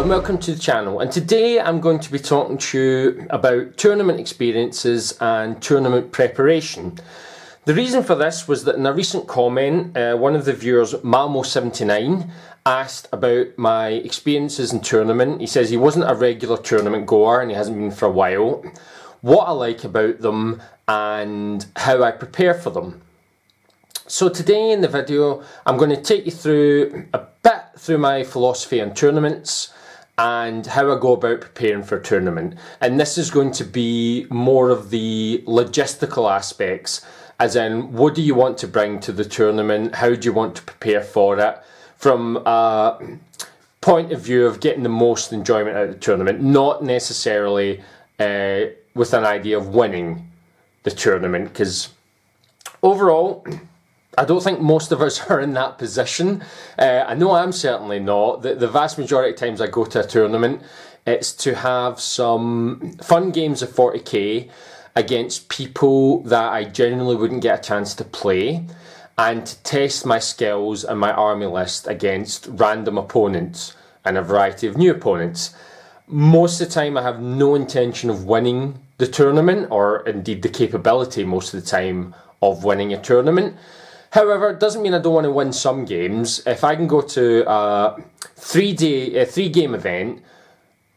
and welcome to the channel, and today I'm going to be talking to you about tournament experiences and tournament preparation. The reason for this was that in a recent comment, one of the viewers, Malmo79, asked about my experiences in tournament. He says he wasn't a regular tournament goer and he hasn't been for a while, what I like about them and how I prepare for them. So today in the video I'm going to take you through a bit through my philosophy on tournaments and how I go about preparing for a tournament. And this is going to be more of the logistical aspects, as in what do you want to bring to the tournament, how do you want to prepare for it, from a point of view of getting the most enjoyment out of the tournament, not necessarily with an idea of winning the tournament, because overall I don't think most of us are in that position. I know I'm certainly not. The vast majority of times I go to a tournament, it's to have some fun games of 40k against people that I genuinely wouldn't get a chance to play, and to test my skills and my army list against random opponents and a variety of new opponents. Most of the time I have no intention of winning the tournament, or indeed the capability most of the time of winning a tournament. However, it doesn't mean I don't want to win some games. If I can go to a three-game event,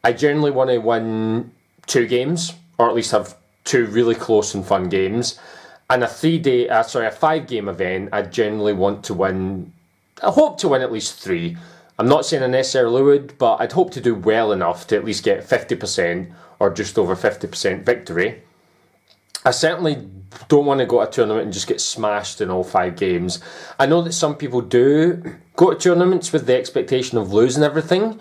I generally want to win 2 games, or at least have 2 really close and fun games. And a 5-game event, I generally want to win, I hope to win at least 3. I'm not saying I necessarily would, but I'd hope to do well enough to at least get 50% or just over 50% victory. I certainly don't want to go to a tournament and just get smashed in all 5 games. I know that some people do go to tournaments with the expectation of losing everything.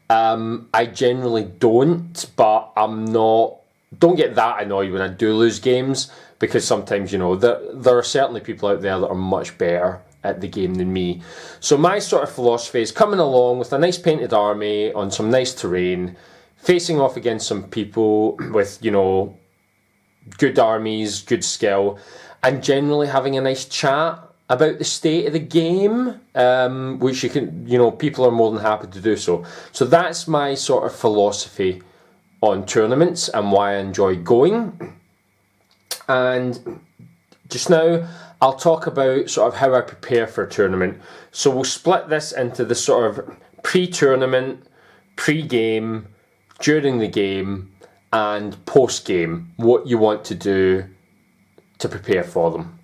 I generally don't, but don't get that annoyed when I do lose games, because sometimes, you know, there are certainly people out there that are much better at the game than me. So my sort of philosophy is coming along with a nice painted army on some nice terrain, facing off against some people with, you know, good armies, good skill, and generally having a nice chat about the state of the game, which you can, you know, people are more than happy to do so. So that's my sort of philosophy on tournaments and why I enjoy going. And just now I'll talk about sort of how I prepare for a tournament. So we'll split this into the sort of pre-tournament, pre-game, during the game, and post-game, what you want to do to prepare for them.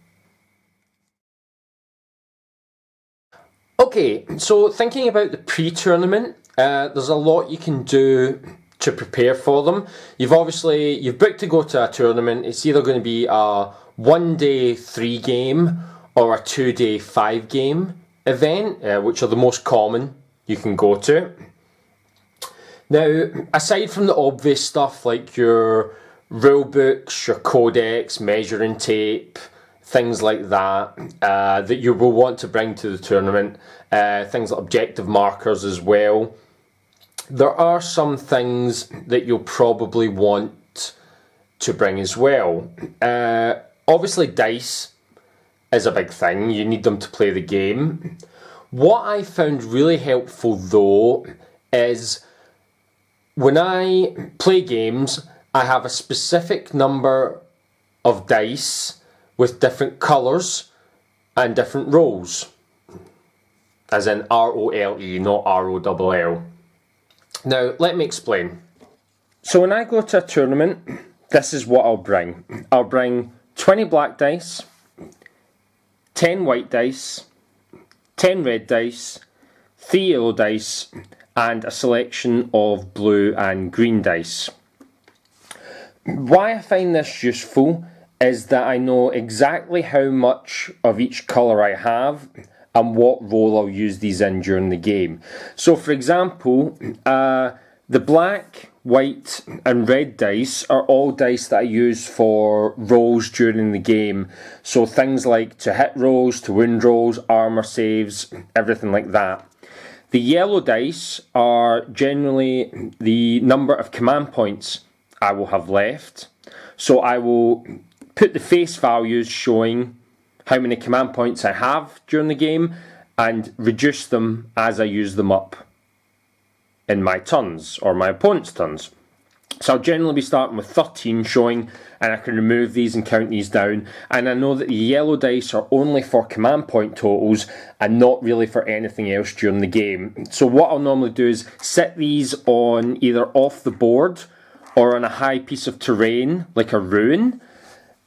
Okay, so thinking about the pre-tournament, there's a lot you can do to prepare for them. You've booked to go to a tournament. It's either going to be a 1-day 3-game or a 2-day 5-game event, which are the most common you can go to. Now, aside from the obvious stuff like your rule books, your codex, measuring tape, things like that, that you will want to bring to the tournament, things like objective markers as well, there are some things that you'll probably want to bring as well. Obviously, dice is a big thing. You need them to play the game. What I found really helpful though is when I play games, I have a specific number of dice with different colours and different rolls. As in R-O-L-E, not R-O-L-L. Now, let me explain. So when I go to a tournament, this is what I'll bring. I'll bring 20 black dice, 10 white dice, 10 red dice, 3 yellow dice, and a selection of blue and green dice. Why I find this useful is that I know exactly how much of each colour I have and what role I'll use these in during the game. So for example, the black, white and red dice are all dice that I use for rolls during the game. So things like to hit rolls, to wound rolls, armour saves, everything like that. The yellow dice are generally the number of command points I will have left. So I will put the face values showing how many command points I have during the game and reduce them as I use them up. in my turns, or my opponent's turns. So I'll generally be starting with 13 showing, and I can remove these and count these down. And I know that the yellow dice are only for command point totals and not really for anything else during the game. So what I'll normally do is set these on either off the board or on a high piece of terrain, like a ruin.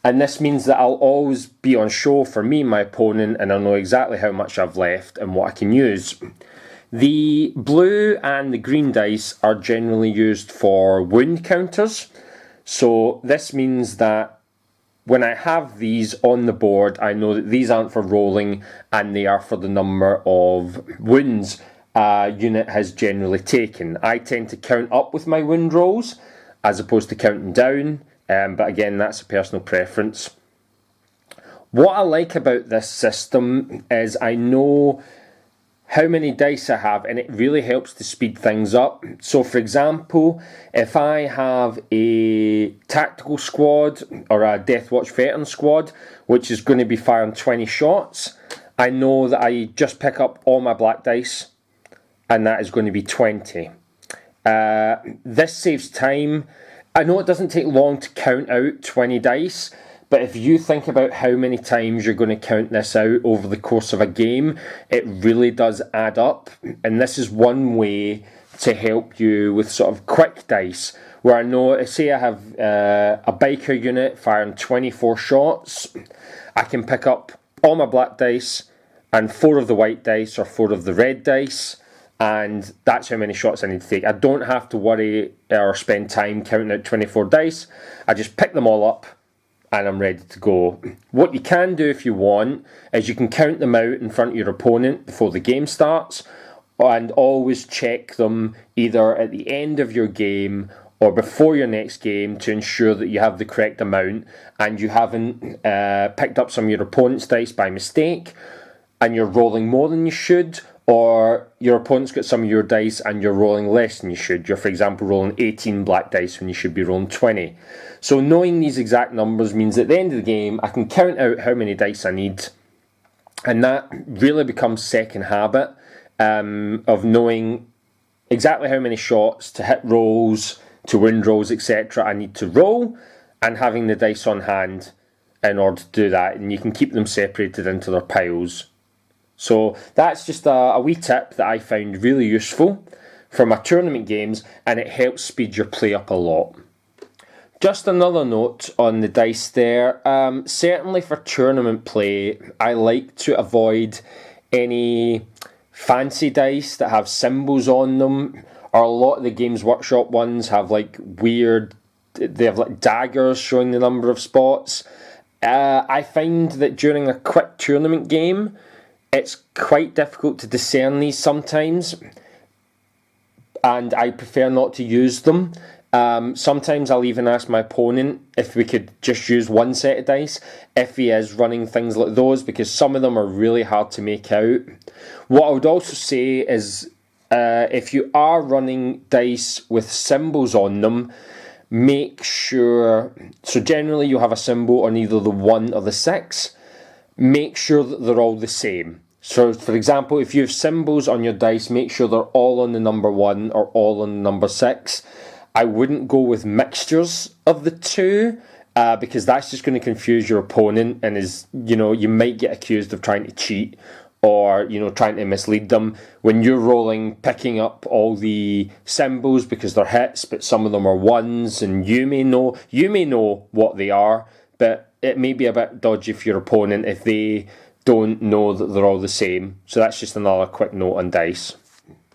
And this means that I'll always be on show for me and my opponent, and I'll know exactly how much I've left and what I can use. The blue and the green dice are generally used for wound counters. So this means that when I have these on the board, I know that these aren't for rolling and they are for the number of wounds a unit has generally taken. I tend to count up with my wound rolls as opposed to counting down, but again, that's a personal preference. What I like about this system is I know how many dice I have, and it really helps to speed things up. So for example, if I have a tactical squad or a Death Watch veteran squad which is going to be firing 20 shots, I know that I just pick up all my black dice and that is going to be 20. This saves time. I know it doesn't take long to count out 20 dice, but if you think about how many times you're going to count this out over the course of a game, it really does add up. And this is one way to help you with sort of quick dice, where I know, say I have a biker unit firing 24 shots, I can pick up all my black dice and 4 of the white dice or 4 of the red dice, and that's how many shots I need to take. I don't have to worry or spend time counting out 24 dice. I just pick them all up and I'm ready to go. What you can do if you want is you can count them out in front of your opponent before the game starts, and always check them either at the end of your game or before your next game to ensure that you have the correct amount and you haven't picked up some of your opponent's dice by mistake and you're rolling more than you should, or your opponent's got some of your dice and you're rolling less than you should. You're, for example, rolling 18 black dice when you should be rolling 20. So knowing these exact numbers means at the end of the game, I can count out how many dice I need. And that really becomes second habit of knowing exactly how many shots to hit rolls, to win rolls, etc. I need to roll, and having the dice on hand in order to do that. And you can keep them separated into their piles. So that's just a wee tip that I found really useful for my tournament games, and it helps speed your play up a lot. Just another note on the dice there, certainly for tournament play, I like to avoid any fancy dice that have symbols on them, or a lot of the Games Workshop ones have like weird, they have like daggers showing the number of spots. I find that during a quick tournament game, it's quite difficult to discern these sometimes, and I prefer not to use them. Sometimes I'll even ask my opponent if we could just use one set of dice if he is running things like those, because some of them are really hard to make out. What I would also say is if you are running dice with symbols on them, make sure, so generally you have a symbol on either the 1 or the 6, make sure that they're all the same. So for example, if you have symbols on your dice, make sure they're all on the number 1 or all on the number 6. I wouldn't go with mixtures of the two, because that's just going to confuse your opponent, and you might get accused of trying to cheat or trying to mislead them when you're rolling, picking up all the symbols because they're hits, but some of them are ones, and you may know what they are, but it may be a bit dodgy for your opponent if they don't know that they're all the same. So that's just another quick note on dice.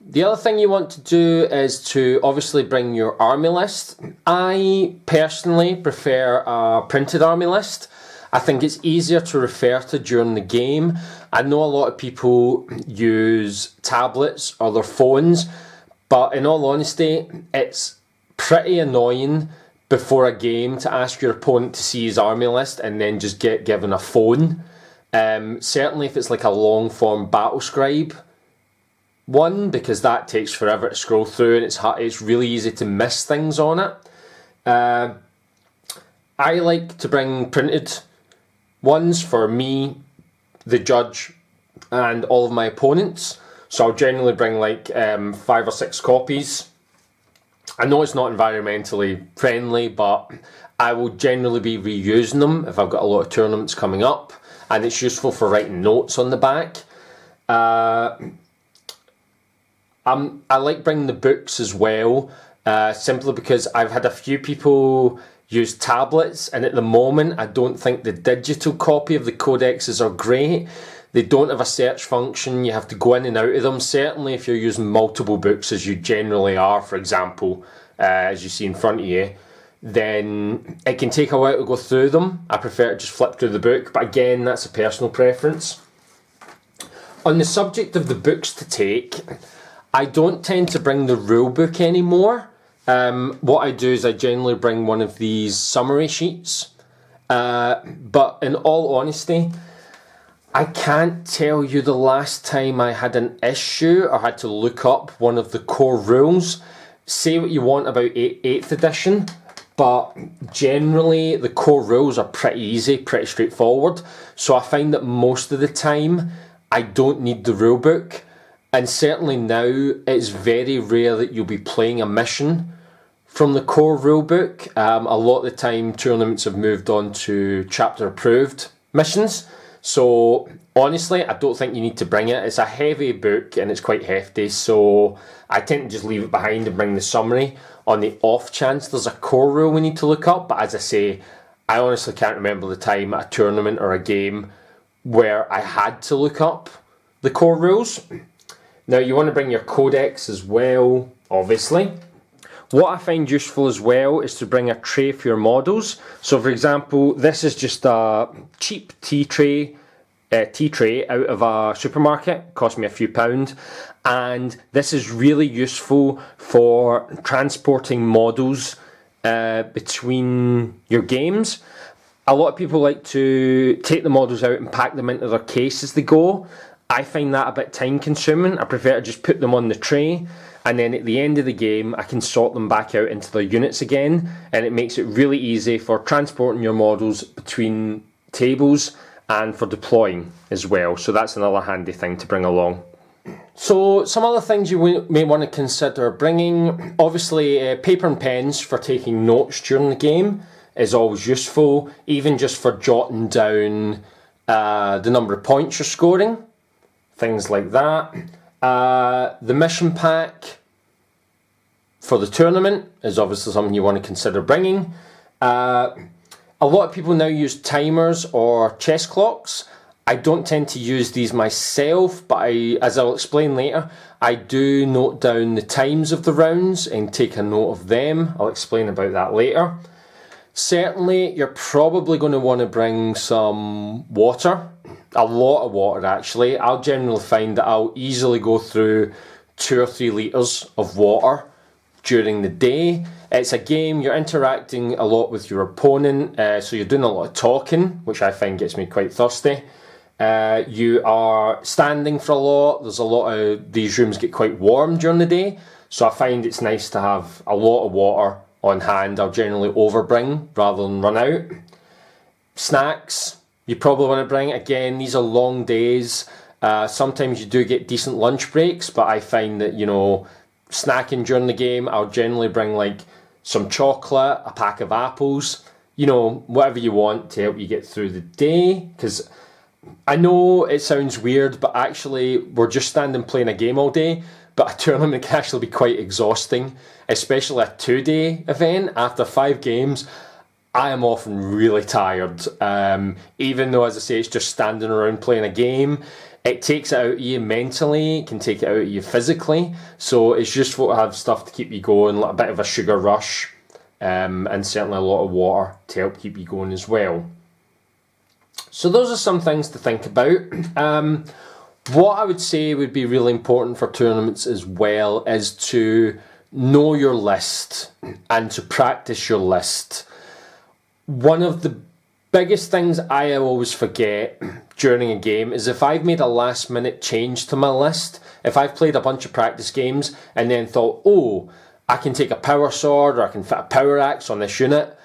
The other thing you want to do is to obviously bring your army list. I personally prefer a printed army list. I think it's easier to refer to during the game. I know a lot of people use tablets or their phones, but in all honesty, it's pretty annoying before a game to ask your opponent to see his army list and then just get given a phone. Certainly if it's like a long form battle scribe one, because that takes forever to scroll through and it's really easy to miss things on it. I like to bring printed ones for me, the judge, and all of my opponents. So I'll generally bring like 5 or 6 copies. I know it's not environmentally friendly, but I will generally be reusing them if I've got a lot of tournaments coming up, and it's useful for writing notes on the back. I like bringing the books as well, simply because I've had a few people use tablets, and at the moment I don't think the digital copy of the codexes are great. They don't have a search function. You have to go in and out of them. Certainly if you're using multiple books, as you generally are, for example, as you see in front of you, then it can take a while to go through them. I prefer to just flip through the book, but again, that's a personal preference. On the subject of the books to take, I don't tend to bring the rule book anymore. What I do is I generally bring one of these summary sheets. But in all honesty, I can't tell you the last time I had an issue or had to look up one of the core rules. Say what you want about 8th edition, but generally the core rules are pretty easy, pretty straightforward. So I find that most of the time I don't need the rule book. And certainly now it's very rare that you'll be playing a mission from the core rulebook. A lot of the time tournaments have moved on to chapter approved missions. So honestly, I don't think you need to bring it. It's a heavy book and it's quite hefty, so I tend to just leave it behind and bring the summary on the off chance there's a core rule we need to look up. But as I say, I honestly can't remember the time at a tournament or a game where I had to look up the core rules. Now you want to bring your codex as well, obviously. What I find useful as well is to bring a tray for your models. So for example, this is just a cheap tea tray out of a supermarket. Cost me a few pounds. And this is really useful for transporting models between your games. A lot of people like to take the models out and pack them into their case as they go. I find that a bit time consuming. I prefer to just put them on the tray, and then at the end of the game I can sort them back out into their units again, and it makes it really easy for transporting your models between tables and for deploying as well. So that's another handy thing to bring along. So some other things you may want to consider bringing, obviously paper and pens for taking notes during the game is always useful, even just for jotting down the number of points you're scoring. Things like that. The mission pack for the tournament is obviously something you want to consider bringing. A lot of people now use timers or chess clocks. I don't tend to use these myself, but as I'll explain later, I do note down the times of the rounds and take a note of them. I'll explain about that later. Certainly, you're probably going to want to bring some water. A lot of water, actually. I'll generally find that I'll easily go through 2 or 3 litres of water during the day. It's a game, you're interacting a lot with your opponent, so you're doing a lot of talking, which I find gets me quite thirsty. You are standing for a lot. There's a lot of these rooms get quite warm during the day, so I find it's nice to have a lot of water on hand. I'll generally overbring rather than run out. Snacks, you probably want to bring. Again, these are long days. Sometimes you do get decent lunch breaks, but I find that, snacking during the game, I'll generally bring like some chocolate, a pack of apples, whatever you want to help you get through the day. Because I know it sounds weird, but actually we're just standing playing a game all day, but a tournament can actually be quite exhausting, especially a 2-day event. After 5 games, I am often really tired. Even though, as I say, it's just standing around playing a game, it takes it out of you mentally, it can take it out of you physically, so it's useful to have stuff to keep you going, like a bit of a sugar rush, and certainly a lot of water to help keep you going as well. So those are some things to think about. What I would say would be really important for tournaments as well is to know your list and to practice your list. One of the biggest things I always forget during a game is if I've made a last minute change to my list, if I've played a bunch of practice games and then thought, I can take a power sword or I can fit a power axe on this unit,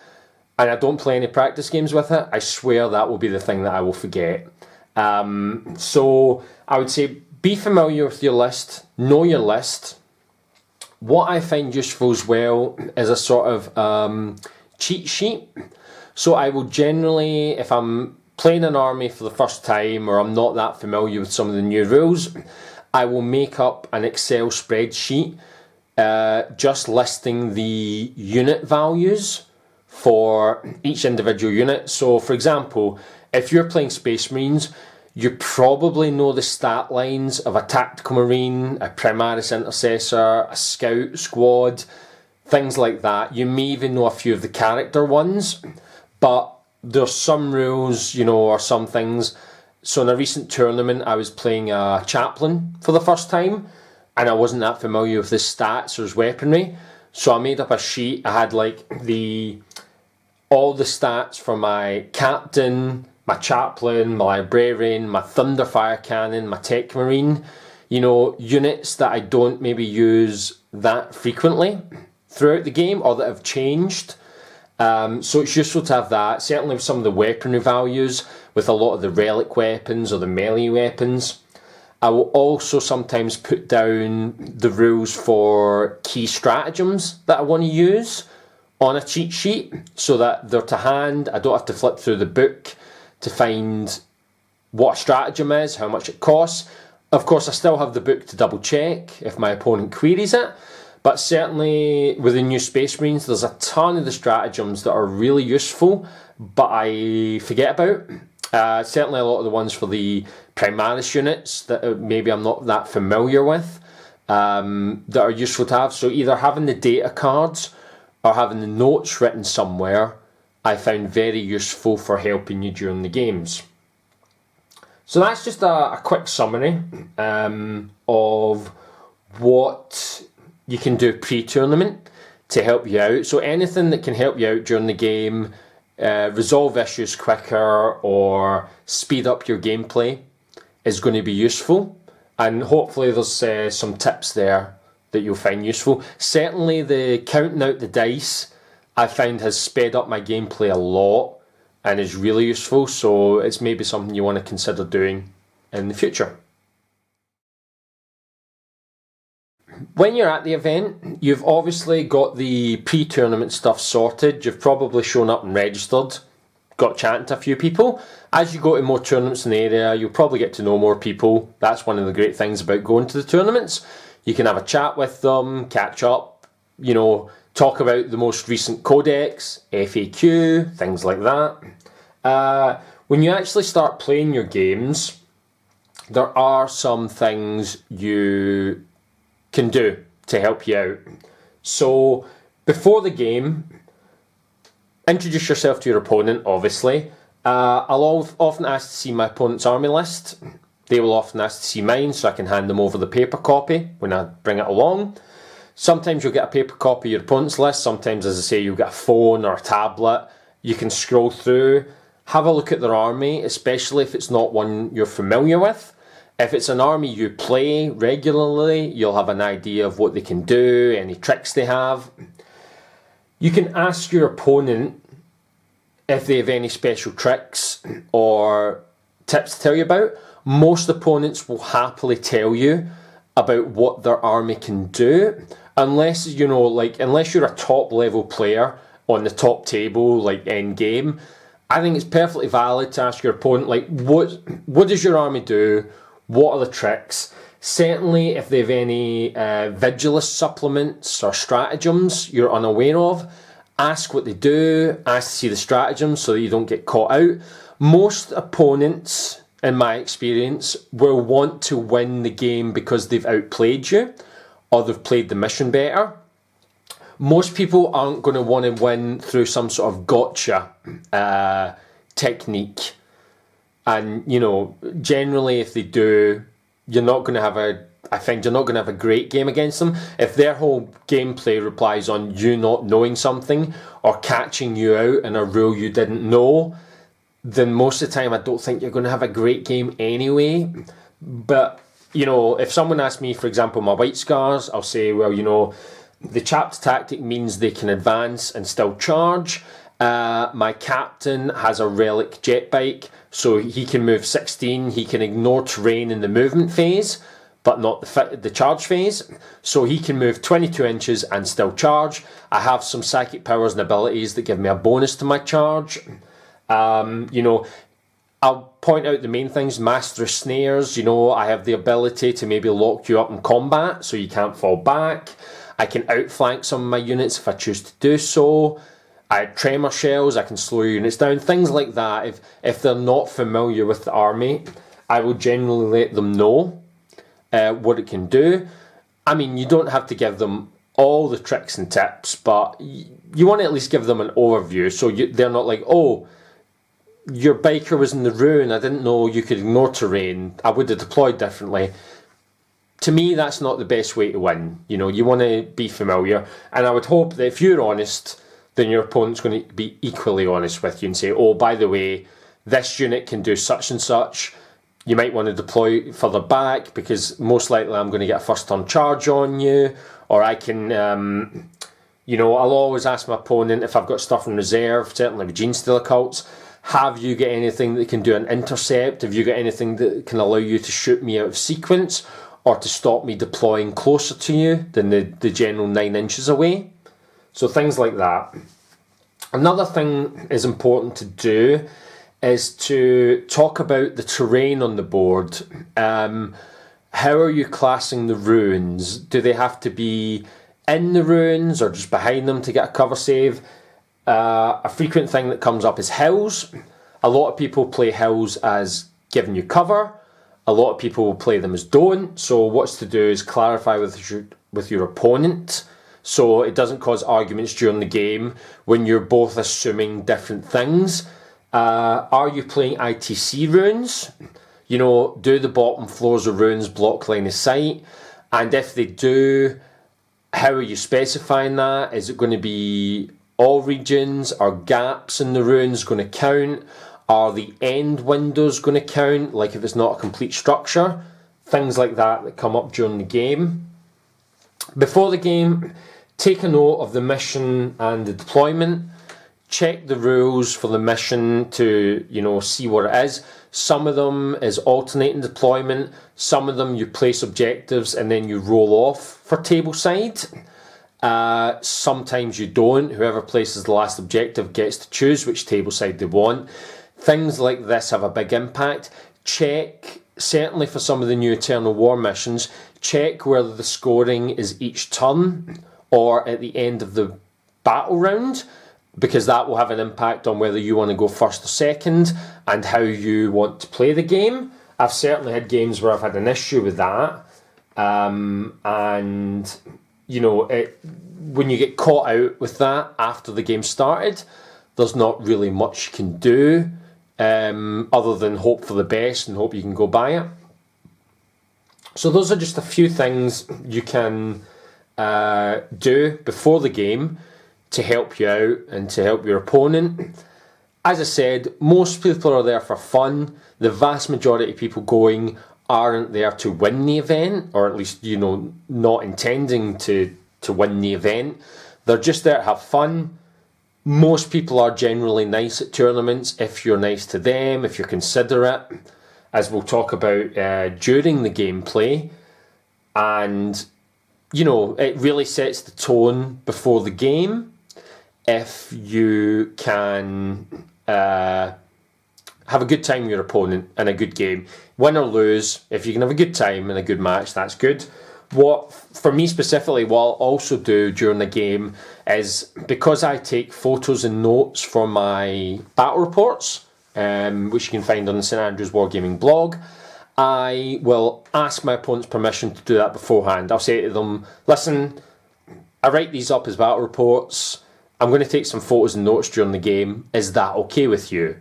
and I don't play any practice games with it, I swear that will be the thing that I will forget. So I would say be familiar with your list, know your list. What I find useful as well is a sort of cheat sheet. So I will generally, if I'm playing an army for the first time or I'm not that familiar with some of the new rules, I will make up an Excel spreadsheet just listing the unit values for each individual unit. So for example, if you're playing Space Marines, you probably know the stat lines of a Tactical Marine, a Primaris Intercessor, a Scout Squad, things like that. You may even know a few of the character ones, but there's some rules, or some things. So in a recent tournament, I was playing a Chaplain for the first time, and I wasn't that familiar with his stats or his weaponry. So I made up a sheet. I had all the stats for my Captain, my Chaplain, my Librarian, my Thunderfire Cannon, my Tech Marine, units that I don't maybe use that frequently throughout the game or that have changed. So it's useful to have that, certainly with some of the weaponry values, with a lot of the relic weapons or the melee weapons. I will also sometimes put down the rules for key stratagems that I want to use on a cheat sheet so that they're to hand. I don't have to flip through the book to find what a stratagem is, how much it costs. Of course, I still have the book to double check if my opponent queries it, but certainly with the new Space Marines, there's a ton of the stratagems that are really useful, but I forget about. Certainly a lot of the ones for the Primaris units that maybe I'm not that familiar with, that are useful to have. So either having the data cards or having the notes written somewhere, I found very useful for helping you during the games. So that's just a quick summary of what you can do pre-tournament to help you out. So anything that can help you out during the game, resolve issues quicker or speed up your gameplay is going to be useful. And hopefully there's some tips there that you'll find useful. Certainly the counting out the dice I find has sped up my gameplay a lot and is really useful, so it's maybe something you want to consider doing in the future. When you're at the event, you've obviously got the pre-tournament stuff sorted. You've probably shown up and registered, got chatting to a few people. As you go to more tournaments in the area, you'll probably get to know more people. That's one of the great things about going to the tournaments. You can have a chat with them, catch up, talk about the most recent codex, FAQ, things like that. When you actually start playing your games, there are some things you can do to help you out. So before the game, introduce yourself to your opponent, obviously. I'll often ask to see my opponent's army list. They will often ask to see mine, so I can hand them over the paper copy when I bring it along. Sometimes you'll get a paper copy of your opponent's list. Sometimes, as I say, you'll get a phone or a tablet. You can scroll through, have a look at their army, especially if it's not one you're familiar with. If it's an army you play regularly, you'll have an idea of what they can do, any tricks they have. You can ask your opponent if they have any special tricks or tips to tell you about. Most opponents will happily tell you about what their army can do, unless unless you're a top level player on the top table, like end game. I think it's perfectly valid to ask your opponent, what does your army do? What are the tricks? Certainly, if they have any Vigilus supplements or stratagems you're unaware of, ask what they do, ask to see the stratagems so that you don't get caught out. Most opponents, in my experience, will want to win the game because they've outplayed you or they've played the mission better. Most people aren't going to want to win through some sort of gotcha technique. And, generally if they do, you're not going to have a great game against them. If their whole gameplay relies on you not knowing something or catching you out in a rule you didn't know, then most of the time I don't think you're going to have a great game anyway. But, if someone asks me, for example, my White Scars, I'll say, well, the chapter tactic means they can advance and still charge. My captain has a relic jet bike, so he can move 16. He can ignore terrain in the movement phase, but not the charge phase. So he can move 22 inches and still charge. I have some psychic powers and abilities that give me a bonus to my charge. You know, I'll point out the main things. Master of Snares, you know, I have the ability to maybe lock you up in combat so you can't fall back. I can outflank some of my units if I choose to do so. I have Tremor Shells, I can slow your units down, things like that. If they're not familiar with the army, I will generally let them know what it can do. I mean, you don't have to give them all the tricks and tips, but you want to at least give them an overview so they're not like, oh, your biker was in the ruin, I didn't know you could ignore terrain, I would have deployed differently. To me, that's not the best way to win. You know, you want to be familiar, and I would hope that if you're honest, then your opponent's going to be equally honest with you and say, oh, by the way, this unit can do such and such. You might want to deploy further back because most likely I'm going to get a first turn charge on you. Or I can, you know, I'll always ask my opponent if I've got stuff in reserve, certainly with Genestealer cults. Have you got anything that can do an intercept? Have you got anything that can allow you to shoot me out of sequence or to stop me deploying closer to you than the general 9 inches away? So things like that. Another thing is important to do is to talk about the terrain on the board. How are you classing the ruins? Do they have to be in the ruins or just behind them to get a cover save? A frequent thing that comes up is hills. A lot of people play hills as giving you cover. A lot of people will play them as don't. So what's to do is clarify with your opponent so it doesn't cause arguments during the game when you're both assuming different things. Are you playing ITC ruins? You know, do the bottom floors of ruins block line of sight? And if they do, how are you specifying that? Is it going to be all regions? Are gaps in the ruins going to count? Are the end windows going to count, like if it's not a complete structure? Things like that come up during the game. Before the game, take a note of the mission and the deployment. Check the rules for the mission to, you know, see what it is. Some of them is alternating deployment. Some of them you place objectives and then you roll off for tableside. Sometimes you don't. Whoever places the last objective gets to choose which tableside they want. Things like this have a big impact. Check, certainly for some of the new Eternal War missions, check whether the scoring is each turn or at the end of the battle round, because that will have an impact on whether you want to go first or second and how you want to play the game. I've certainly had games where I've had an issue with that. And, you know, when you get caught out with that after the game started, there's not really much you can do other than hope for the best and hope you can go by it. So those are just a few things you can do before the game to help you out and to help your opponent. As I said, most people are there for fun. The vast majority of people going aren't there to win the event, or at least, you know, not intending to win the event. They're just there to have fun. Most people are generally nice at tournaments if you're nice to them, if you're considerate, as we'll talk about during the gameplay. And, you know, it really sets the tone before the game if you can have a good time with your opponent in a good game. Win or lose, if you can have a good time in a good match, that's good. What, for me specifically, what I'll also do during the game is, because I take photos and notes for my battle reports, which you can find on the St Andrews Wargaming blog, I will ask my opponent's permission to do that beforehand. I'll say to them, listen, I write these up as battle reports. I'm going to take some photos and notes during the game. Is that okay with you?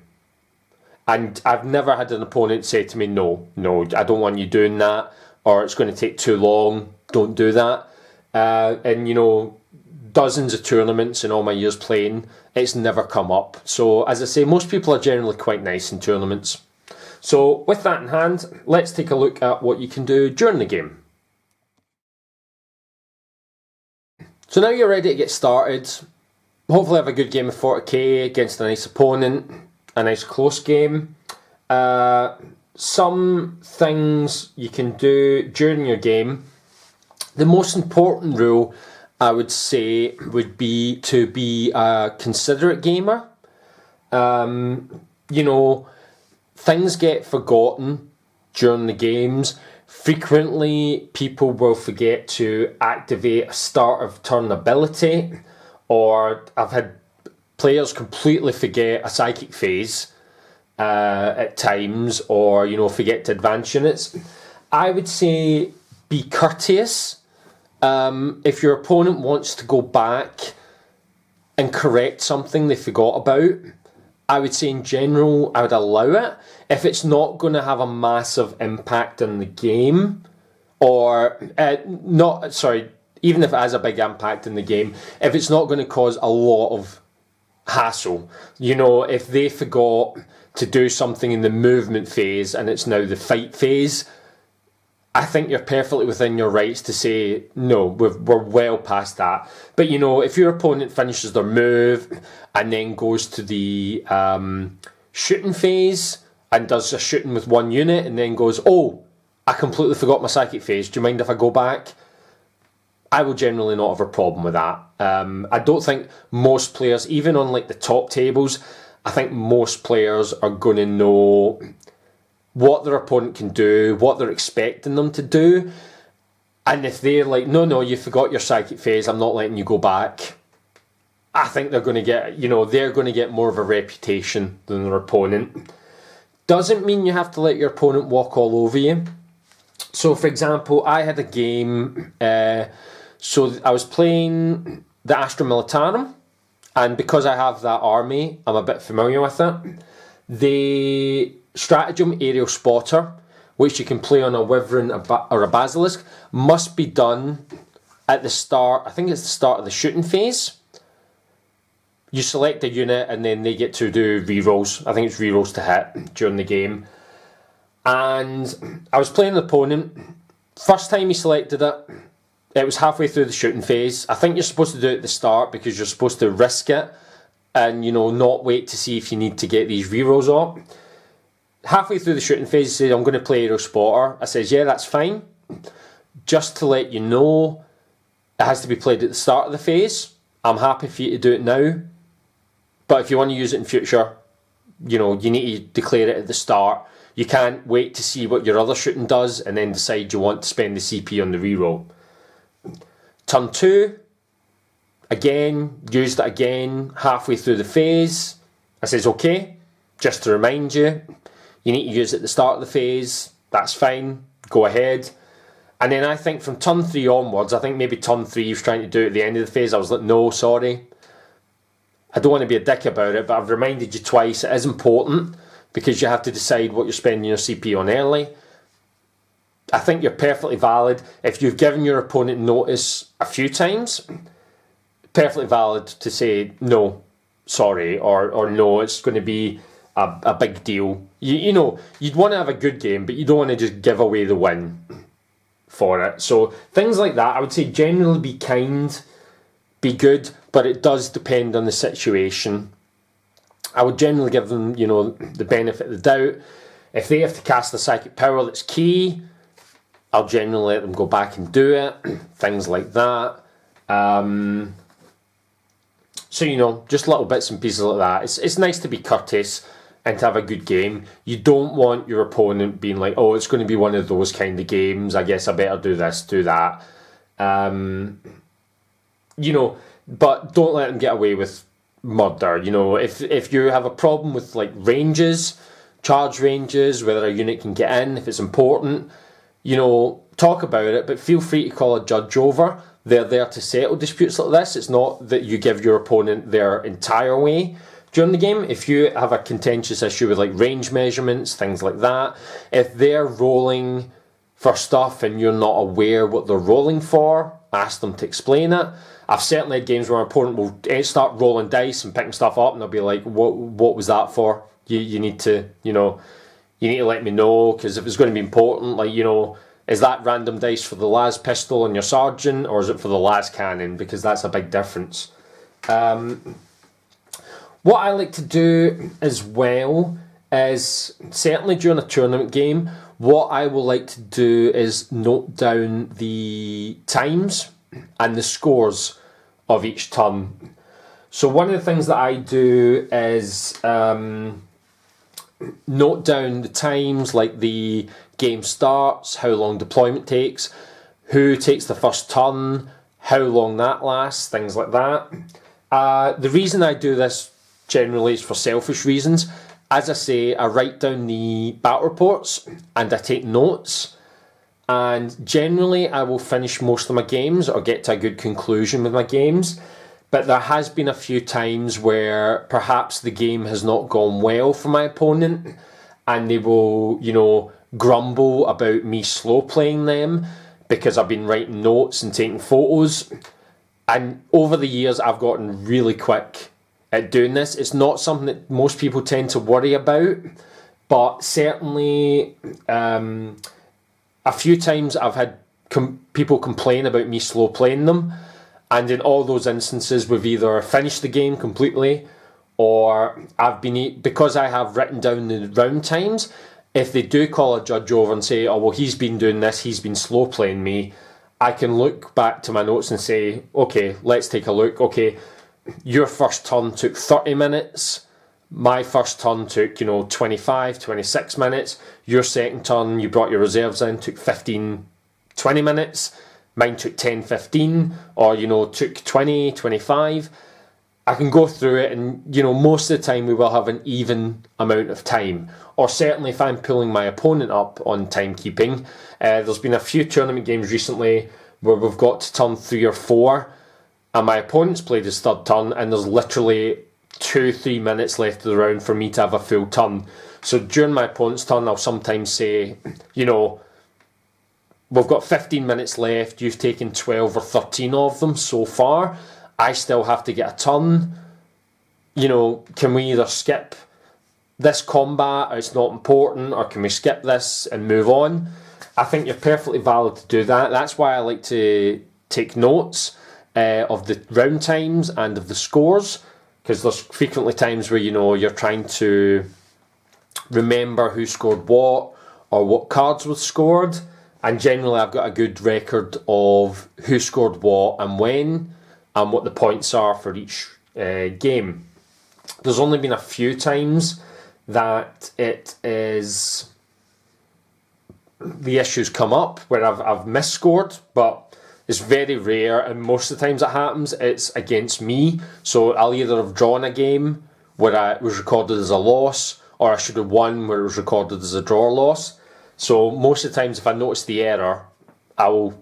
And I've never had an opponent say to me, no, I don't want you doing that, or it's going to take too long, don't do that. And, you know, dozens of tournaments in all my years playing, it's never come up. So, as I say, most people are generally quite nice in tournaments. So, with that in hand, let's take a look at what you can do during the game. So now you're ready to get started. Hopefully have a good game of 40k against a nice opponent, a nice close game. some things you can do during your game. The most important rule, I would say, would be to be a considerate gamer. Things get forgotten during the games. Frequently, people will forget to activate a start of turn ability, or I've had players completely forget a psychic phase at times, or forget to advance units. I would say be courteous. If your opponent wants to go back and correct something they forgot about, I would say in general I would allow it. If it's not going to have a massive impact on the game, or even if it has a big impact in the game, if it's not going to cause a lot of hassle, if they forgot to do something in the movement phase and it's now the fight phase, I think you're perfectly within your rights to say, no, we're well past that. But, if your opponent finishes their move and then goes to the shooting phase and does a shooting with one unit and then goes, oh, I completely forgot my psychic phase, do you mind if I go back? I will generally not have a problem with that. I don't think most players, even on the top tables, I think most players are going to know what their opponent can do, what they're expecting them to do. And if they're like, no, you forgot your psychic phase, I'm not letting you go back, I think they're going to get, they're going to get more of a reputation than their opponent. Doesn't mean you have to let your opponent walk all over you. So, for example, I had a game, so I was playing the Astra Militarum, and because I have that army, I'm a bit familiar with it. The Stratagem Aerial Spotter, which you can play on a Wyvern or a Basilisk, must be done at the start. I think it's the start of the shooting phase. You select a unit and then they get to do rerolls. I think it's rerolls to hit during the game. And I was playing an opponent. First time he selected it, it was halfway through the shooting phase. I think you're supposed to do it at the start because you're supposed to risk it and not wait to see if you need to get these rerolls up. Halfway through the shooting phase, he said, I'm going to play Aerial Spotter. I says, yeah, that's fine. Just to let you know, it has to be played at the start of the phase. I'm happy for you to do it now. But if you want to use it in future, you need to declare it at the start. You can't wait to see what your other shooting does and then decide you want to spend the CP on the reroll. Turn 2, again, used it again halfway through the phase. I says, okay, just to remind you, you need to use it at the start of the phase. That's fine, go ahead. And then I think from turn 3 onwards, I think maybe turn 3 he was trying to do it at the end of the phase. I was like, no, sorry. I don't want to be a dick about it, but I've reminded you twice. It is important because you have to decide what you're spending your CP on early. I think you're perfectly valid. If you've given your opponent notice a few times, perfectly valid to say, no, sorry, or no, it's going to be a big deal. You'd want to have a good game, but you don't want to just give away the win for it. So things like that, I would say generally be kind, be good, but it does depend on the situation. I would generally give them, the benefit of the doubt. If they have to cast a psychic power that's key, I'll generally let them go back and do it. Things like that. So, just little bits and pieces like that. It's nice to be courteous and to have a good game. You don't want your opponent being like, oh, it's going to be one of those kind of games. I guess I better do this, do that. But don't let them get away with murder. If you have a problem with ranges, charge ranges, whether a unit can get in, if it's important, talk about it, but feel free to call a judge over. They're there to settle disputes like this. It's not that you give your opponent their entire way during the game. If you have a contentious issue with range measurements, things like that, if they're rolling for stuff and you're not aware what they're rolling for, ask them to explain it. I've certainly had games where my opponent will start rolling dice and picking stuff up and they'll be like, what was that for? You need to, you need to let me know, because if it's going to be important, is that random dice for the las pistol on your sergeant, or is it for the las cannon? Because that's a big difference. What I like to do as well is certainly during a tournament game, what I will like to do is note down the times and the scores of each turn. So one of the things that I do is note down the times, like the game starts, how long deployment takes, who takes the first turn, how long that lasts, things like that. The reason I do this generally is for selfish reasons. As I say, I write down the battle reports and I take notes, and generally I will finish most of my games or get to a good conclusion with my games. But there has been a few times where perhaps the game has not gone well for my opponent and they will, grumble about me slow playing them because I've been writing notes and taking photos. And over the years, I've gotten really quick at doing this. It's not something that most people tend to worry about, but certainly a few times I've had people complain about me slow playing them. And in all those instances, we've either finished the game completely, or because I have written down the round times, if they do call a judge over and say, oh, well, he's been doing this, he's been slow playing me, I can look back to my notes and say, okay, let's take a look. Okay, your first turn took 30 minutes. My first turn took, 25, 26 minutes. Your second turn, you brought your reserves in, took 15, 20 minutes. Mine took 10, 15, or, took 20, 25. I can go through it and, most of the time we will have an even amount of time. Or certainly if I'm pulling my opponent up on timekeeping. There's been a few tournament games recently where we've got to turn 3 or 4 and my opponent's played his third turn and there's literally 2-3 minutes left of the round for me to have a full turn. So during my opponent's turn, I'll sometimes say, we've got 15 minutes left, you've taken 12 or 13 of them so far. I still have to get a turn. Can we either skip this combat, or it's not important, or can we skip this and move on? I think you're perfectly valid to do that. That's why I like to take notes of the round times and of the scores, because there's frequently times where, you're trying to remember who scored what, or what cards were scored. And generally I've got a good record of who scored what and when, and what the points are for each game. There's only been a few times that the issues come up where I've misscored, but it's very rare, and most of the times it happens, it's against me. So I'll either have drawn a game where it was recorded as a loss, or I should have won where it was recorded as a draw or loss. So most of the times if I notice the error, I will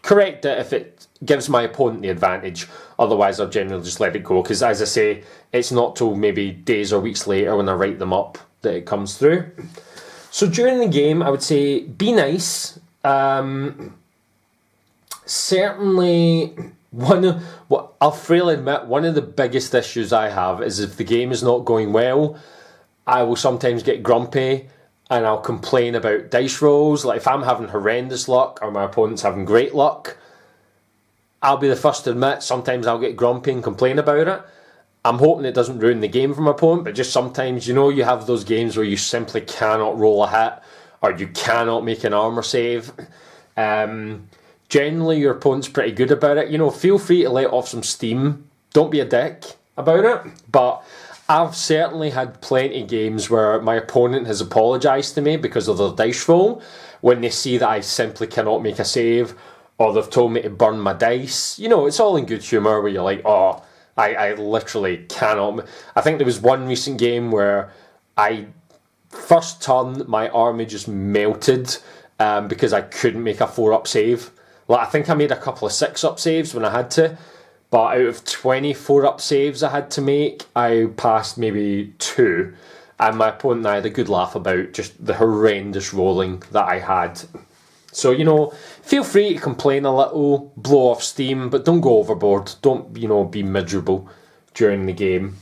correct it if it gives my opponent the advantage. Otherwise I'll generally just let it go, because as I say, it's not till maybe days or weeks later when I write them up that it comes through. So during the game, I would say be nice. Certainly, I'll freely admit, one of the biggest issues I have is if the game is not going well, I will sometimes get grumpy and I'll complain about dice rolls. Like if I'm having horrendous luck or my opponent's having great luck, I'll be the first to admit sometimes I'll get grumpy and complain about it. I'm hoping it doesn't ruin the game for my opponent, but just sometimes, you have those games where you simply cannot roll a hit or you cannot make an armor save. Generally, your opponent's pretty good about it. Feel free to let off some steam. Don't be a dick about it. But I've certainly had plenty of games where my opponent has apologised to me because of their dice roll when they see that I simply cannot make a save, or they've told me to burn my dice. It's all in good humour where you're like, oh, I literally cannot. I think there was one recent game where first turn, my army just melted because I couldn't make a 4-up save. I think I made a couple of 6-up saves when I had to, but out of 20 4-up saves I had to make, I passed maybe 2, and my opponent and I had a good laugh about just the horrendous rolling that I had. So, feel free to complain a little, blow off steam, but don't go overboard. Don't, be miserable during the game.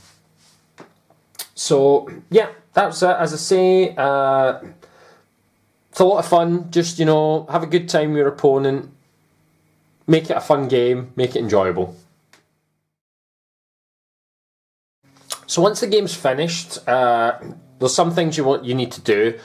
So, yeah, that's it. As I say, it's a lot of fun. Just, have a good time with your opponent. Make it a fun game. Make it enjoyable. So once the game's finished, there's some things you need to do.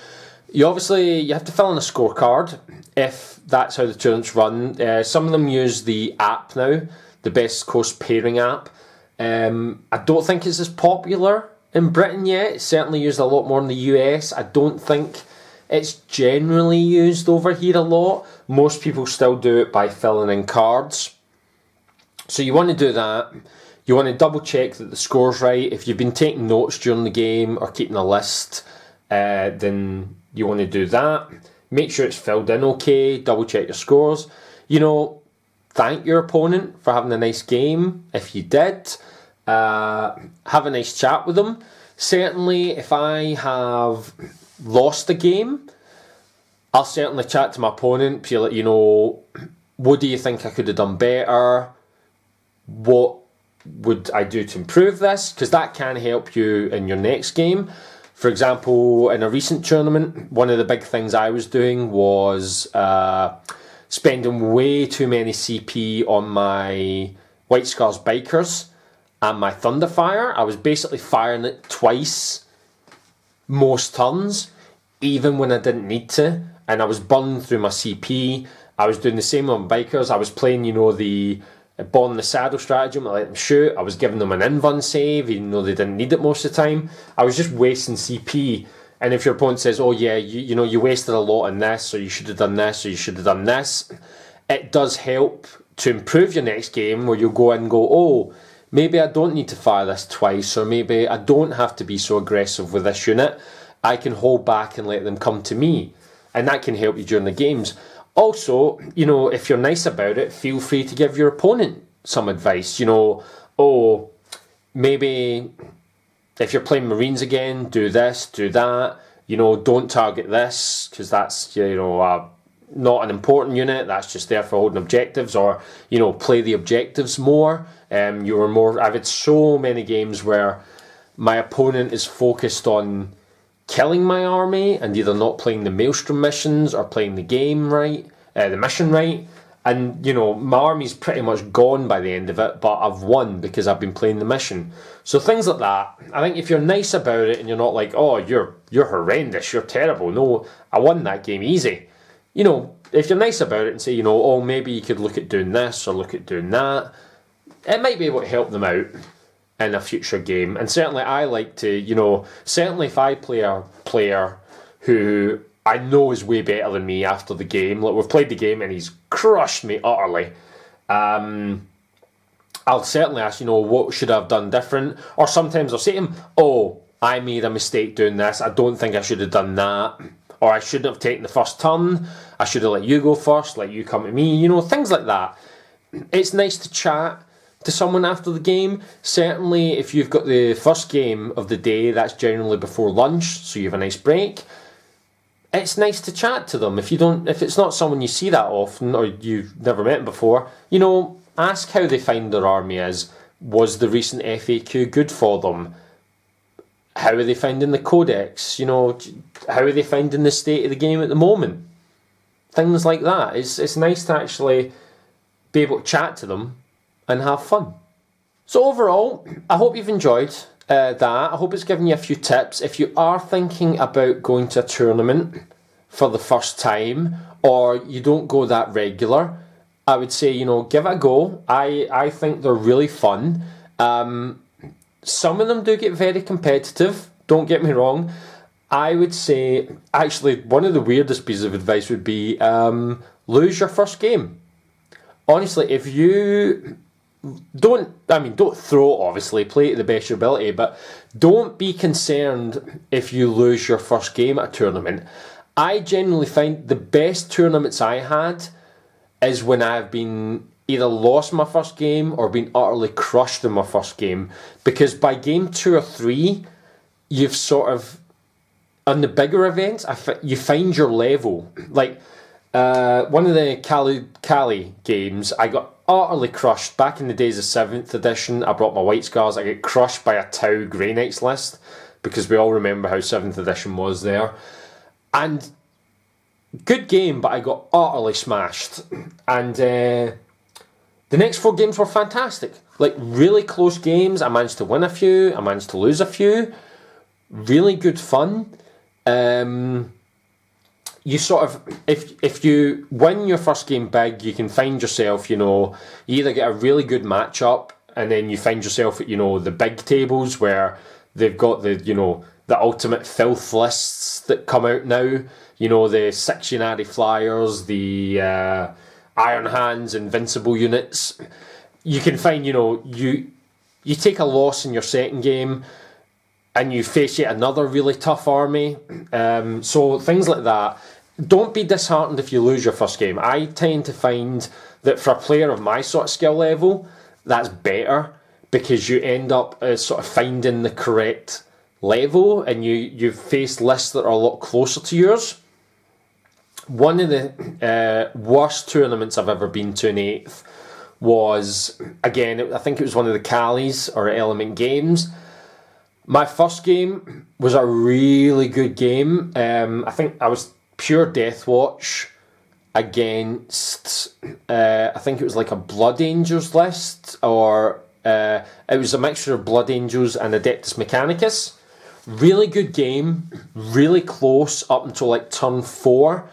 You have to fill in a scorecard if that's how the tournaments run. Some of them use the app now, the Best Coast Pairing app. I don't think it's as popular in Britain yet. It's certainly used a lot more in the US. I don't think it's generally used over here a lot. Most people still do it by filling in cards. So you want to do that. You want to double check that the score's right. If you've been taking notes during the game or keeping a list, then you want to do that. Make sure it's filled in okay. Double check your scores. Thank your opponent for having a nice game. If you did, have a nice chat with them. Certainly, if I have lost a game, I'll certainly chat to my opponent. Be like, what do you think I could have done better? What would I do to improve this? Because that can help you in your next game. For example, in a recent tournament, one of the big things I was doing was spending way too many CP on my White Scars Bikers and my Thunderfire. I was basically firing it twice most turns, even when I didn't need to, and I was burning through my CP. I was doing the same on Bikers. I was playing, the ball in the saddle stratagem. I let them shoot. I was giving them an invuln save, even though they didn't need it most of the time. I was just wasting CP. And if your opponent says, oh yeah, you wasted a lot on this, or you should have done this, or you should have done this, it does help to improve your next game, where you'll go in and go, oh, maybe I don't need to fire this twice, or maybe I don't have to be so aggressive with this unit. I can hold back and let them come to me. And that can help you during the games. Also, if you're nice about it, feel free to give your opponent some advice. Oh, maybe if you're playing Marines again, do this, do that. Don't target this, because that's, not an important unit. That's just there for holding objectives, or, play the objectives more. I've had so many games where my opponent is focused on killing my army and either not playing the Maelstrom missions or playing the game right, the mission right. And, my army's pretty much gone by the end of it, but I've won because I've been playing the mission. So things like that. I think if you're nice about it and you're not like, oh, you're horrendous, you're terrible. No, I won that game easy. If you're nice about it and say, oh, maybe you could look at doing this or look at doing that, it might be able to help them out in a future game. And certainly I like to, certainly if I play a player who I know is way better than me after the game, like we've played the game and he's crushed me utterly, I'll certainly ask, what should I have done different? Or sometimes I'll say to him, oh, I made a mistake doing this, I don't think I should have done that, or I shouldn't have taken the first turn, I should have let you go first, let you come to me, things like that. It's nice to chat to someone after the game. Certainly if you've got the first game of the day, that's generally before lunch, so you have a nice break. It's nice to chat to them. If it's not someone you see that often, or you've never met them before, ask how they find their army is. Was the recent FAQ good for them? How are they finding the codex? How are they finding the state of the game at the moment? Things like that. It's nice to actually be able to chat to them and have fun. So overall, I hope you've enjoyed that. I hope it's given you a few tips. If you are thinking about going to a tournament for the first time, or you don't go that regular, I would say, give it a go. I think they're really fun. Some of them do get very competitive, don't get me wrong. I would say, actually, one of the weirdest pieces of advice would be lose your first game. Honestly, if you don't throw it, obviously, play to the best of your ability, but don't be concerned if you lose your first game at a tournament. I generally find the best tournaments I had is when I've been either lost my first game or been utterly crushed in my first game, because by game 2 or 3, you've sort of, on the bigger events, you find your level. Like, one of the Cali games, I got utterly crushed. Back in the days of 7th edition, I brought my White Scars. I get crushed by a Tau Grey Knights list, because we all remember how 7th edition was there. And good game, but I got utterly smashed. And the next 4 games were fantastic. Like, really close games. I managed to win a few, I managed to lose a few. really good fun. You sort of, if you win your first game big, you can find yourself, you either get a really good matchup, and then you find yourself at, the big tables where they've got the ultimate filth lists that come out now. The 6 Unari Flyers, the Iron Hands, Invincible units. You can find, you take a loss in your second game, and you face yet another really tough army. So things like that. Don't be disheartened if you lose your first game. I tend to find that for a player of my sort of skill level, that's better, because you end up sort of finding the correct level, and you face lists that are a lot closer to yours. One of the worst tournaments I've ever been to in 8th was, again, I think it was one of the Callies or Element Games. My first game was a really good game. I think I was pure Deathwatch against, I think it was like a Blood Angels list, or it was a mixture of Blood Angels and Adeptus Mechanicus. Really good game, really close up until like turn 4,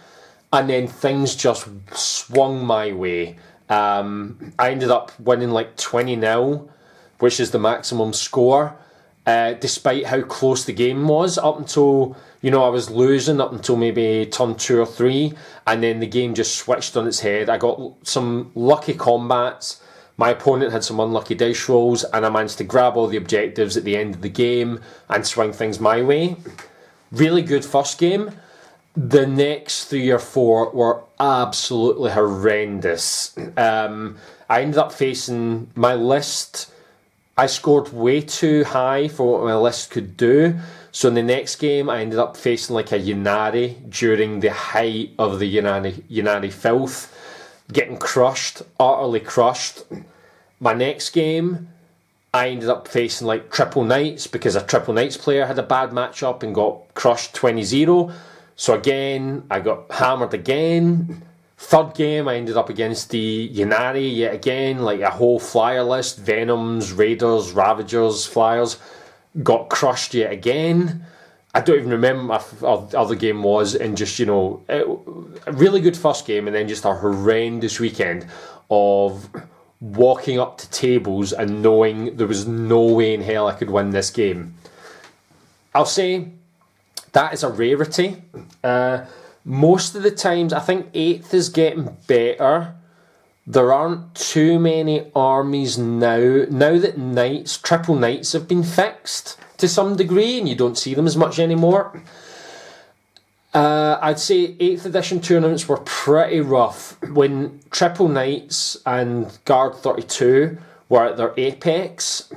and then things just swung my way. I ended up winning like 20-0, which is the maximum score. Despite how close the game was, up until, I was losing up until maybe turn 2 or 3, and then the game just switched on its head. I got some lucky combats, my opponent had some unlucky dice rolls, and I managed to grab all the objectives at the end of the game and swing things my way. Really good first game. The next 3 or 4 were absolutely horrendous. I ended up facing my list. I scored way too high for what my list could do. So in the next game, I ended up facing like a Unari during the height of the Unari filth. Getting crushed, utterly crushed. My next game, I ended up facing like Triple Knights, because a Triple Knights player had a bad matchup and got crushed 20-0. So again, I got hammered again. Third game, I ended up against the Unari yet again, like a whole flyer list. Venoms, Raiders, Ravagers, Flyers. Got crushed yet again. I don't even remember what my other game was, and just, a really good first game, and then just a horrendous weekend of walking up to tables and knowing there was no way in hell I could win this game. I'll say that is a rarity. Most of the times, I think 8th is getting better. There aren't too many armies now. Now that Triple Knights have been fixed to some degree, and you don't see them as much anymore. I'd say 8th edition tournaments were pretty rough. When Triple Knights and Guard 32 were at their apex,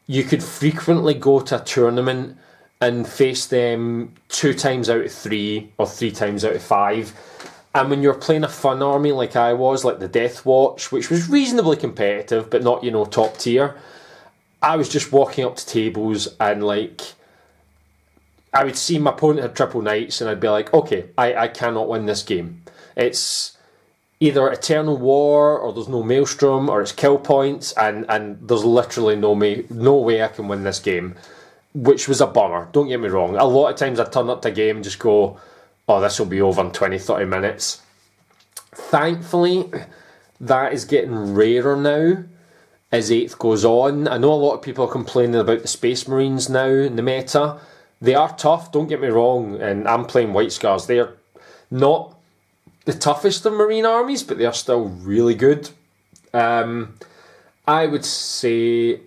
you could frequently go to a tournament and face them 2 times out of 3 or 3 times out of 5. And when you're playing a fun army like I was, like the Death Watch, which was reasonably competitive but not, top tier, I was just walking up to tables and I would see my opponent had Triple Knights and I'd be like, okay, I cannot win this game. It's either Eternal War, or there's no Maelstrom, or it's kill points, and there's literally no way I can win this game. Which was a bummer, don't get me wrong. A lot of times I'd turn up to a game and just go, oh, this will be over in 20-30 minutes. Thankfully, that is getting rarer now as 8th goes on. I know a lot of people are complaining about the Space Marines now in the meta. They are tough, don't get me wrong, and I'm playing White Scars. They are not the toughest of Marine armies, but they are still really good. I would say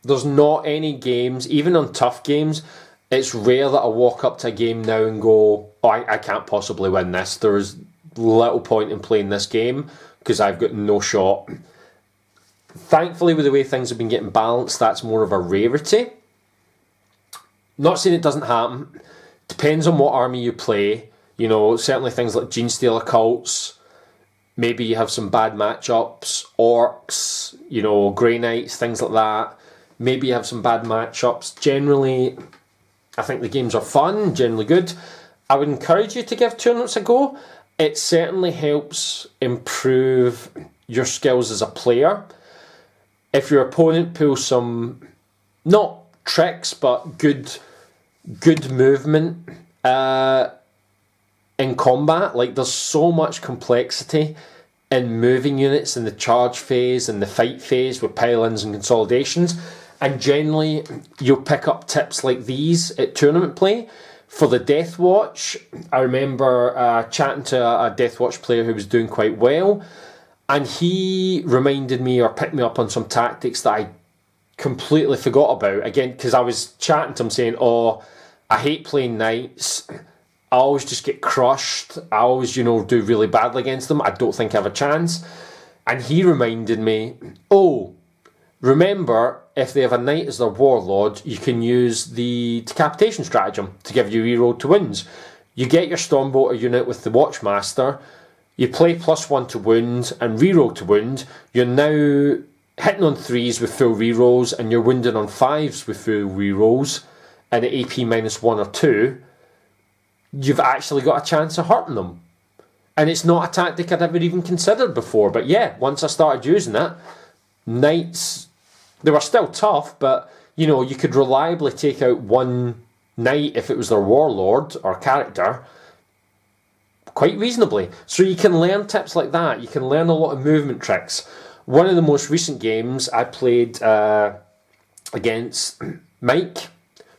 there's not any games, even on tough games, it's rare that I walk up to a game now and go, oh, I can't possibly win this. There's little point in playing this game because I've got no shot. Thankfully, with the way things have been getting balanced, that's more of a rarity. Not saying it doesn't happen. Depends on what army you play. Certainly things like Genestealer Cults. Maybe you have some bad matchups. Orcs, Grey Knights, things like that. Maybe you have some bad matchups. Generally, I think the games are fun, generally good. I would encourage you to give tournaments a go. It certainly helps improve your skills as a player. If your opponent pulls some, not tricks, but good good movement in combat. Like, there's so much complexity in moving units in the charge phase and the fight phase with pile-ins and consolidations. And generally, you'll pick up tips like these at tournament play. For the Death Watch, I remember chatting to a Death Watch player who was doing quite well, and he reminded me or picked me up on some tactics that I completely forgot about. Again, because I was chatting to him saying, oh, I hate playing knights. I always just get crushed. I always, do really badly against them. I don't think I have a chance. And he reminded me, oh, remember, if they have a knight as their warlord, you can use the decapitation stratagem to give you reroll to wounds. You get your Stormbolter unit with the Watchmaster, you play +1 to wound and reroll to wound. You're now hitting on 3s with full rerolls, and you're wounding on 5s with full rerolls, and at AP -1 or 2, you've actually got a chance of hurting them. And it's not a tactic I'd ever even considered before. But yeah, once I started using it, knights, they were still tough, but you could reliably take out one knight if it was their warlord or character quite reasonably. So you can learn tips like that. You can learn a lot of movement tricks. One of the most recent games I played against Mike,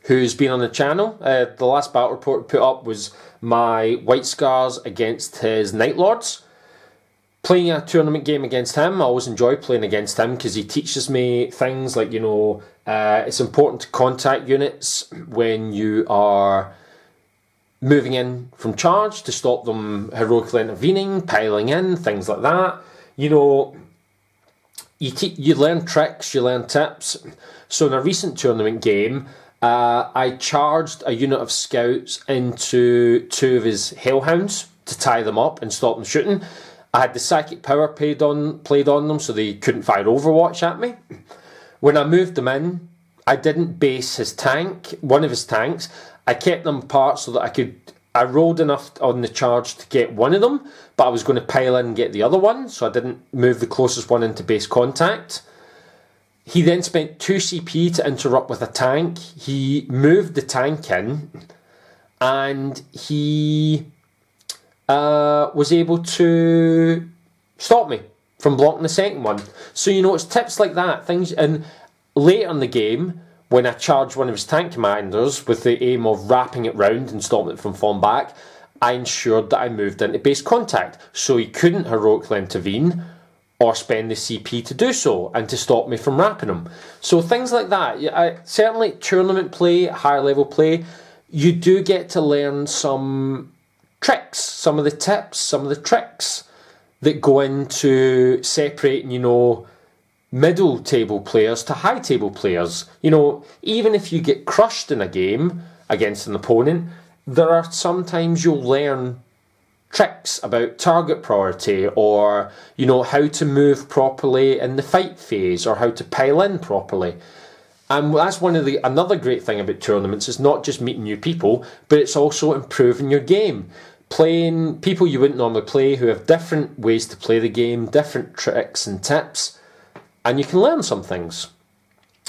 who's been on the channel. The last battle report put up was my White Scars against his Night Lords. Playing a tournament game against him, I always enjoy playing against him because he teaches me things like, it's important to contact units when you are moving in from charge to stop them heroically intervening, piling in, things like that. You learn tricks, you learn tips. So in a recent tournament game, I charged a unit of scouts into 2 of his hellhounds to tie them up and stop them shooting. I had the psychic power played on them so they couldn't fire Overwatch at me. When I moved them in, I didn't base his tank, one of his tanks. I kept them apart so that I rolled enough on the charge to get one of them, but I was going to pile in and get the other one, so I didn't move the closest one into base contact. He then spent 2 CP to interrupt with a tank. He moved the tank in, and he was able to stop me from blocking the second one. So, it's tips like that. Things, and later in the game, when I charged one of his tank commanders with the aim of wrapping it round and stopping it from falling back, I ensured that I moved into base contact, so he couldn't heroically intervene or spend the CP to do so and to stop me from wrapping him. So things like that. Certainly tournament play, higher level play, you do get to learn some tricks, some of the tips, some of the tricks that go into separating, middle table players to high table players. Even if you get crushed in a game against an opponent, there are sometimes you'll learn tricks about target priority, or how to move properly in the fight phase, or how to pile in properly. And that's another great thing about tournaments. It's not just meeting new people, but it's also improving your game. Playing people you wouldn't normally play, who have different ways to play the game, different tricks and tips, and you can learn some things.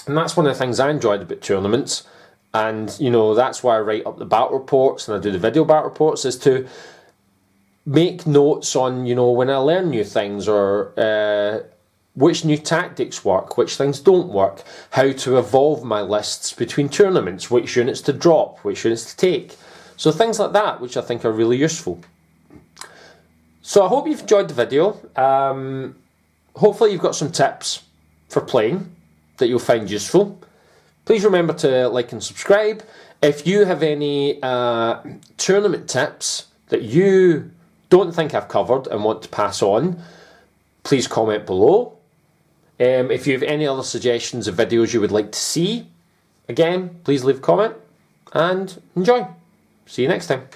And that's one of the things I enjoyed about tournaments. And that's why I write up the battle reports and I do the video battle reports, is to make notes on, when I learn new things, or which new tactics work, which things don't work, how to evolve my lists between tournaments, which units to drop, which units to take. So things like that, which I think are really useful. So I hope you've enjoyed the video. Hopefully you've got some tips for playing that you'll find useful. Please remember to like and subscribe. If you have any tournament tips that you don't think I've covered and want to pass on, please comment below. If you have any other suggestions of videos you would like to see, again, please leave a comment and enjoy. See you next time.